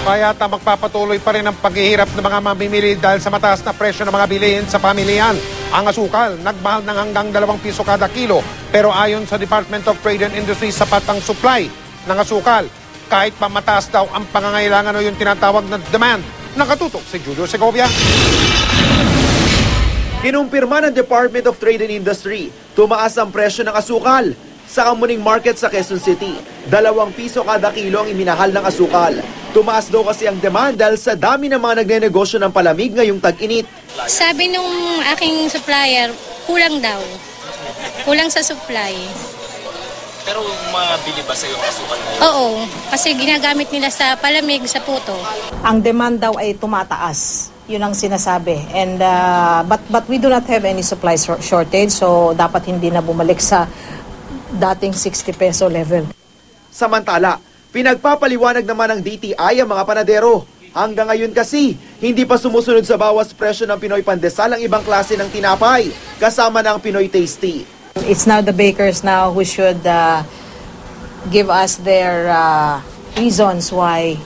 Kaya magpapatuloy pa rin ang paghihirap ng mga mamimili dahil sa mataas na presyo ng mga bilihin sa pamilihan. Ang asukal, nagmahal ng hanggang 2 piso kada kilo. Pero ayon sa Department of Trade and Industry, sapat ang supply ng asukal. Kahit pa mataas daw ang pangangailangan o yung tinatawag na demand. Nakatutok si Julio Segovia. Kinumpirma ng Department of Trade and Industry, tumaas ang presyo ng asukal. Sa Kamuning Market sa Quezon City, 2 piso kada kilo ang iminahal ng asukal. Tumaas daw kasi ang demand dahil sa dami ng mga nagnenegosyo ng palamig ngayong tag-init. Sabi nung aking supplier, kulang daw. Kulang sa supply. Pero mabili ba sa yung asukal ngayon? Oo, kasi ginagamit nila sa palamig, sa puto. Ang demand daw ay tumataas. Yun ang sinasabi. And but we do not have any supply shortage, so dapat hindi na bumalik sa dating 60 peso level. Samantala, pinagpapaliwanag naman ng DTI ang mga panadero. Hanggang ngayon kasi, hindi pa sumusunod sa bawas presyo ng Pinoy Pandesal ang ibang klase ng tinapay, kasama ng Pinoy Tasty. It's now the bakers now who should give us their reasons why,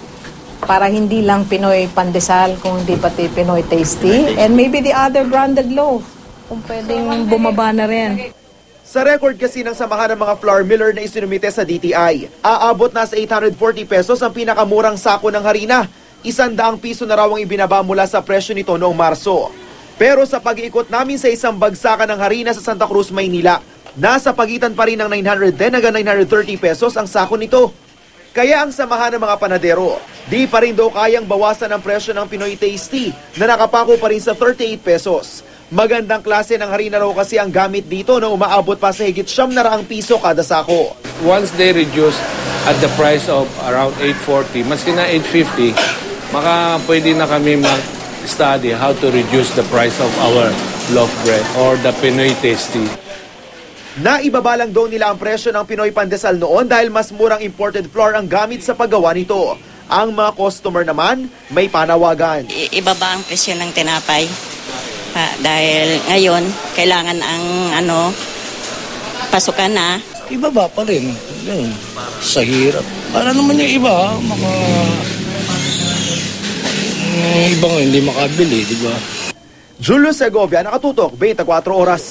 para hindi lang Pinoy Pandesal, kung hindi pati Pinoy Tasty, and maybe the other branded loaf, kung pwedeng bumaba na rin. Sa record kasi ng samahan ng mga flour miller na isinumite sa DTI, aabot na sa 840 pesos ang pinakamurang sako ng harina. 100 piso na raw ang ibinaba mula sa presyo nito noong Marso. Pero sa pag-iikot namin sa isang bagsakan ng harina sa Santa Cruz, Maynila, nasa pagitan pa rin ng 910 hanggang 930 pesos ang sako nito. Kaya ang samahan ng mga panadero, di pa rin daw kayang bawasan ang presyo ng Pinoy Tasty na nakapako pa rin sa 38 pesos. Magandang klase ng harina raw kasi ang gamit dito na umaabot pa sa higit 900 piso kada sako. Once they reduce at the price of around 840, maski na 850, pwede na kami mag-study how to reduce the price of our loaf bread or the Pinoy Tasty. Naibaba lang daw nila ang presyo ng Pinoy Pandesal noon dahil mas murang imported flour ang gamit sa paggawa nito. Ang mga customer naman may panawagan. Ibaba ang presyo ng tinapay. Dahil ngayon, kailangan ang pasukan na. Ibaba pa rin. Yun, sa hirap. Para naman yung iba, ibang hindi makabili, di ba? Julio Segovia, Nakatutok, 24 Oras.